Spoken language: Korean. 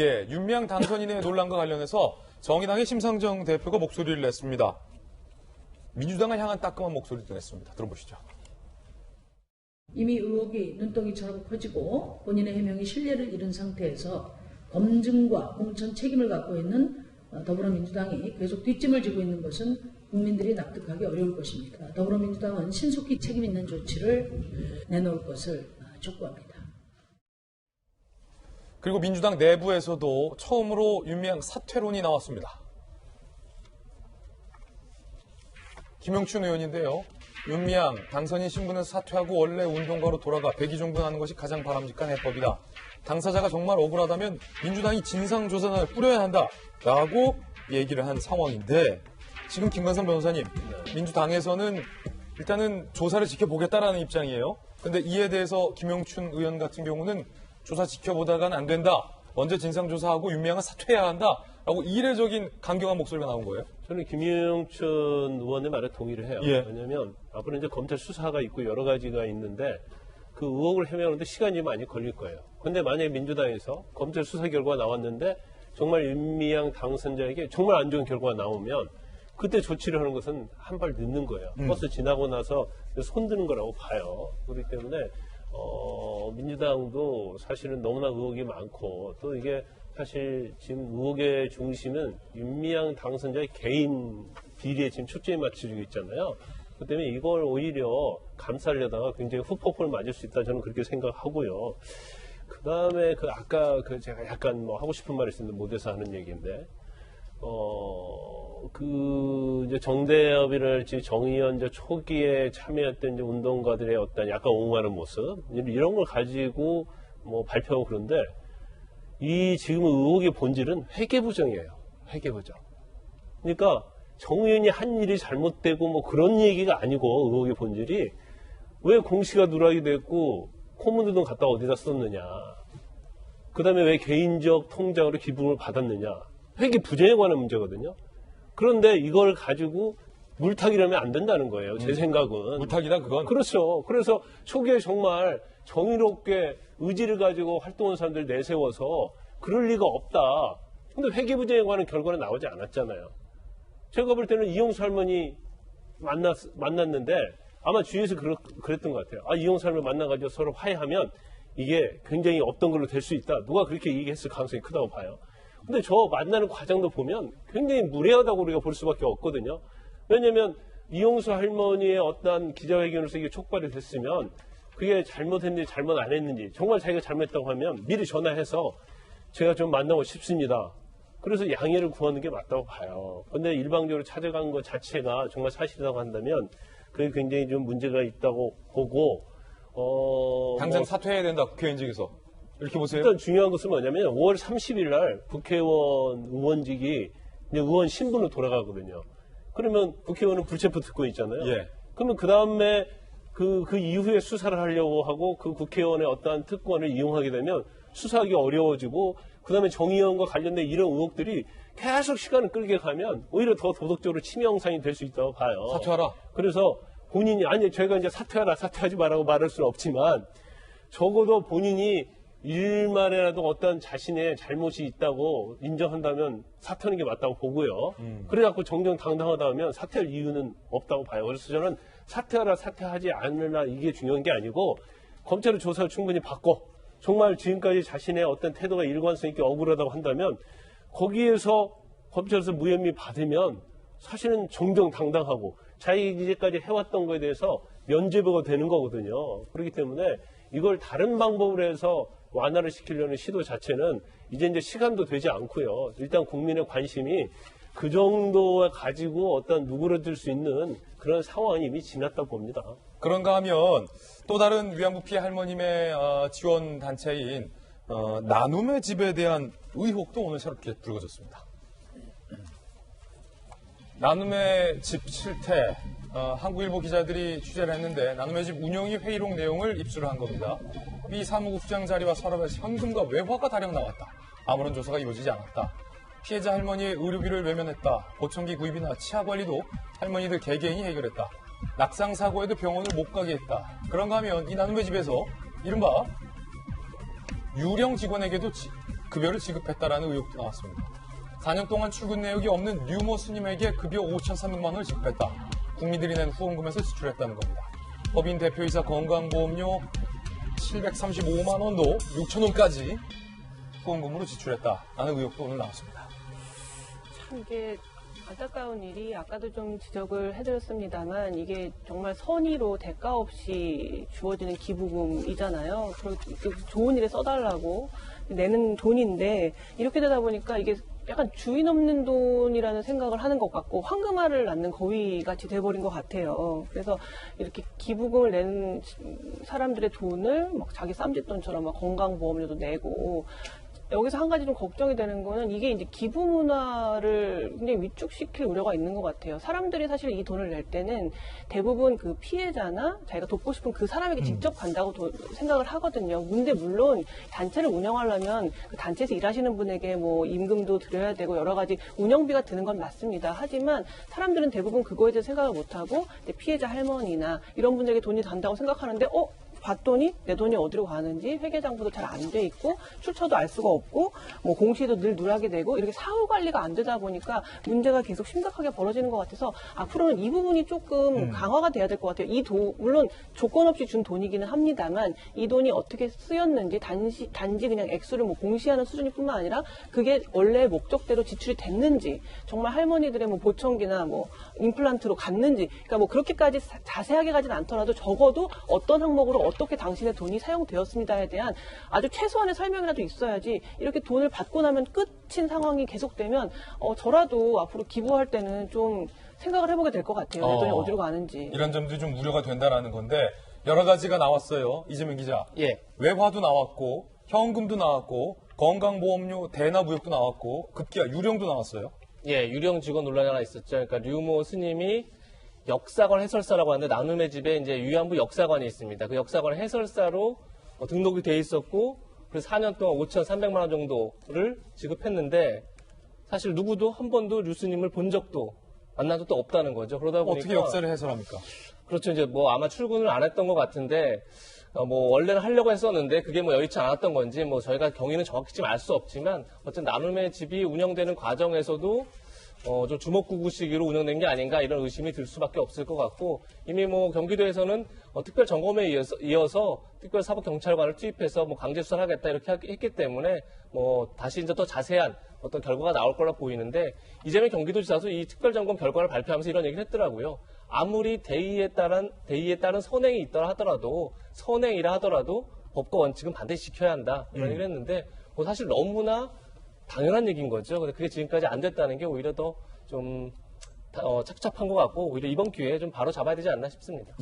예, 윤미향 당선인의 논란과 관련해서 정의당의 심상정 대표가 목소리를 냈습니다. 민주당을 향한 따끔한 목소리도 냈습니다. 들어보시죠. 이미 의혹이 눈덩이처럼 커지고 본인의 해명이 신뢰를 잃은 상태에서 검증과 공천 책임을 갖고 있는 더불어민주당이 계속 뒷짐을 지고 있는 것은 국민들이 납득하기 어려울 것입니다. 더불어민주당은 신속히 책임 있는 조치를 내놓을 것을 촉구합니다. 그리고 민주당 내부에서도 처음으로 윤미향 사퇴론이 나왔습니다. 김영춘 의원인데요. 윤미향 당선인 신분을 사퇴하고 원래 운동가로 돌아가 백의종군하는 것이 가장 바람직한 해법이다. 당사자가 정말 억울하다면 민주당이 진상조사단을 꾸려야 한다라고 얘기를 한 상황인데 지금 김관선 변호사님, 민주당에서는 일단은 조사를 지켜보겠다라는 입장이에요. 근데 이에 대해서 김영춘 의원 같은 경우는 조사 지켜보다가는 안 된다. 먼저 진상조사하고 윤미향은 사퇴해야 한다라고 이례적인 강경한 목소리가 나온 거예요. 저는 김영춘 의원의 말에 동의를 해요. 예. 왜냐하면 앞으로 이제 검찰 수사가 있고 여러 가지가 있는데 그 의혹을 해명하는데 시간이 많이 걸릴 거예요. 그런데 만약에 민주당에서 검찰 수사 결과가 나왔는데 정말 윤미향 당선자에게 정말 안 좋은 결과가 나오면 그때 조치를 하는 것은 한 발 늦는 거예요. 버스 지나고 나서 손드는 거라고 봐요. 그렇기 때문에 민주당도 사실은 너무나 의혹이 많고 또 이게 사실 지금 의혹의 중심은 윤미향 당선자의 개인 비리에 지금 초점이 맞춰지고 있잖아요. 그렇기 때문에 이걸 오히려 감싸려다가 굉장히 후폭풍을 맞을 수 있다 저는 그렇게 생각하고요. 그 다음에 아까 제가 약간 뭐 하고 싶은 말이 있었는데 못해서 하는 얘기인데 이제 정대협이랄지 정의연 초기에 참여했던 이제 운동가들의 어떤 약간 옹호하는 모습 이런 걸 가지고 뭐 발표하고 그런데 이 지금 의혹의 본질은 회계부정이에요. 회계부정. 그러니까 정의연이 한 일이 잘못되고 뭐 그런 얘기가 아니고 의혹의 본질이 왜 공시가 누락이 됐고 콩문두동 갖다 어디다 썼느냐. 그 다음에 왜 개인적 통장으로 기부를 받았느냐. 회계부정에 관한 문제거든요. 그런데 이걸 가지고 물타기라면 안 된다는 거예요. 제 생각은. 물타기다 그건. 그렇죠. 그래서 초기에 정말 정의롭게 의지를 가지고 활동한 사람들 내세워서 그럴 리가 없다. 근데 회계부정에 관한 결과는 나오지 않았잖아요. 제가 볼 때는 이용수 할머니 만났는데 아마 주위에서 그랬던 것 같아요. 이용수 할머니 만나가지고 서로 화해하면 이게 굉장히 없던 걸로 될 수 있다. 누가 그렇게 얘기했을 가능성이 크다고 봐요. 근데 저 만나는 과정도 보면 굉장히 무례하다고 우리가 볼 수밖에 없거든요. 왜냐면 이용수 할머니의 어떤 기자회견으로서 이게 촉발이 됐으면 그게 잘못했는지 잘못 안 했는지 정말 자기가 잘못했다고 하면 미리 전화해서 제가 좀 만나고 싶습니다. 그래서 양해를 구하는 게 맞다고 봐요. 근데 일방적으로 찾아간 것 자체가 정말 사실이라고 한다면 그게 굉장히 좀 문제가 있다고 보고 당장 사퇴해야 된다 국회의원직에서. 이렇게 보세요. 일단 중요한 것은 뭐냐면 5월 30일 날 국회의원 의원직이 이제 의원 신분으로 돌아가거든요. 그러면 국회의원은 불체포 특권 있잖아요. 예. 그러면 그 다음에 그 이후에 수사를 하려고 하고 그 국회의원의 어떠한 특권을 이용하게 되면 수사하기 어려워지고 그 다음에 정의원과 관련된 이런 의혹들이 계속 시간을 끌게 가면 오히려 더 도덕적으로 침해 형상이 될 수 있다고 봐요. 사퇴하라. 그래서 본인이 저희가 이제 사퇴하라 사퇴하지 말라고 말할 수는 없지만 적어도 본인이 일말이라도 어떤 자신의 잘못이 있다고 인정한다면 사퇴하는 게 맞다고 보고요. 그래갖고 정정당당하다 하면 사퇴할 이유는 없다고 봐요. 그래서 저는 사퇴하라 사퇴하지 않으라 이게 중요한 게 아니고 검찰의 조사를 충분히 받고 정말 지금까지 자신의 어떤 태도가 일관성 있게 억울하다고 한다면 거기에서 검찰에서 무혐의 받으면 사실은 정정당당하고 자기가 이제까지 해왔던 거에 대해서 면죄부가 되는 거거든요. 그렇기 때문에 이걸 다른 방법으로 해서 완화를 시키려는 시도 자체는 이제 시간도 되지 않고요. 일단 국민의 관심이 그 정도 가지고 어떤 누그러질 수 있는 그런 상황이 이미 지났다고 봅니다. 그런가 하면 또 다른 위안부 피해 할머님의 지원 단체인 나눔의 집에 대한 의혹도 오늘 새롭게 불거졌습니다. 나눔의 집 실태, 한국일보 기자들이 취재를 했는데 나눔의 집 운영위 회의록 내용을 입수를 한 겁니다. 미 사무국장 자리와 서랍에서 현금과 외화가 다량 나왔다. 아무런 조사가 이루어지지 않았다. 피해자 할머니의 의료비를 외면했다. 보청기 구입이나 치아 관리도 할머니들 개개인이 해결했다. 낙상 사고에도 병원을 못 가게 했다. 그런가 하면 이 나눔의 집에서 이른바 유령 직원에게도 급여를 지급했다라는 의혹도 나왔습니다. 4년 동안 출근 내역이 없는 류모 스님에게 급여 5,300만 원을 지급했다. 국민들이 낸 후원금에서 지출했다는 겁니다. 법인 대표이사 건강보험료 735만 원도 6천 원까지 후원금으로 지출했다라는 의혹도 오늘 나왔습니다. 참 이게 안타까운 일이 아까도 좀 지적을 해드렸습니다만 이게 정말 선의로 대가 없이 주어지는 기부금이잖아요. 좋은 일에 써달라고 내는 돈인데 이렇게 되다 보니까 이게 약간 주인 없는 돈이라는 생각을 하는 것 같고 황금알을 낳는 거위같이 돼버린 것 같아요. 그래서 이렇게 기부금을 내는 사람들의 돈을 막 자기 쌈짓돈처럼 막 건강보험료도 내고 여기서 한 가지 좀 걱정이 되는 거는 이게 이제 기부 문화를 굉장히 위축시킬 우려가 있는 것 같아요. 사람들이 사실 이 돈을 낼 때는 대부분 그 피해자나 자기가 돕고 싶은 그 사람에게 직접 간다고 생각을 하거든요. 근데 물론 단체를 운영하려면 그 단체에서 일하시는 분에게 뭐 임금도 드려야 되고 여러 가지 운영비가 드는 건 맞습니다. 하지만 사람들은 대부분 그거에 대해 생각을 못하고 피해자 할머니나 이런 분들에게 돈이 간다고 생각하는데 봤더니 내 돈이 어디로 가는지 회계장부도 잘 안 돼 있고 출처도 알 수가 없고 뭐 공시도 늘 누락이 되고 이렇게 사후 관리가 안 되다 보니까 문제가 계속 심각하게 벌어지는 것 같아서 앞으로는 이 부분이 조금 강화가 돼야 될 것 같아요. 물론 조건 없이 준 돈이기는 합니다만 이 돈이 어떻게 쓰였는지 단지 그냥 액수를 뭐 공시하는 수준일 뿐만 아니라 그게 원래 목적대로 지출이 됐는지 정말 할머니들의 뭐 보청기나 뭐 임플란트로 갔는지 그러니까 뭐 그렇게까지 자세하게 가진 않더라도 적어도 어떤 항목으로 어떻게 당신의 돈이 사용되었습니다에 대한 아주 최소한의 설명이라도 있어야지 이렇게 돈을 받고 나면 끝인 상황이 계속되면 저라도 앞으로 기부할 때는 좀 생각을 해보게 될 것 같아요. 내 돈이 어디로 가는지. 이런 점들이 좀 우려가 된다라는 건데 여러 가지가 나왔어요. 이재명 기자. 예. 외화도 나왔고 현금도 나왔고 건강보험료 대납 의혹도 나왔고 급기야 유령도 나왔어요. 예, 유령 직원 논란이 하나 있었죠. 그러니까 류모 스님이 역사관 해설사라고 하는데 나눔의 집에 이제 위안부 역사관이 있습니다. 그 역사관 해설사로 등록이 돼 있었고 그래서 4년 동안 5,300만 원 정도를 지급했는데 사실 누구도 한 번도 류 스님을 본 적도 만난 적도 없다는 거죠. 그러다 보니까 어떻게 역사를 해설합니까? 그렇죠. 이제 뭐 아마 출근을 안 했던 것 같은데 뭐 원래는 하려고 했었는데 그게 뭐 여의치 않았던 건지 뭐 저희가 경위는 정확히 지금 알 수 없지만 어쨌든 나눔의 집이 운영되는 과정에서도 좀 주먹구구식으로 운영된 게 아닌가 이런 의심이 들 수밖에 없을 것 같고 이미 뭐 경기도에서는 특별 점검에 이어서 특별 사법경찰관을 투입해서 뭐 강제 수사를 하겠다 이렇게 했기 때문에 뭐 다시 이제 더 자세한 어떤 결과가 나올 거라 보이는데 이재명 경기도지사도 이 특별 점검 결과를 발표하면서 이런 얘기를 했더라고요. 아무리 대의에 따른 선행이 있더라 하더라도 선행이라 하더라도 법과 원칙은 반드시 지켜야 한다 이런 얘기를 했는데 뭐 사실 너무나 당연한 얘기인 거죠. 근데 그게 지금까지 안 됐다는 게 오히려 더 좀 착잡한 것 같고 오히려 이번 기회에 좀 바로 잡아야 되지 않나 싶습니다.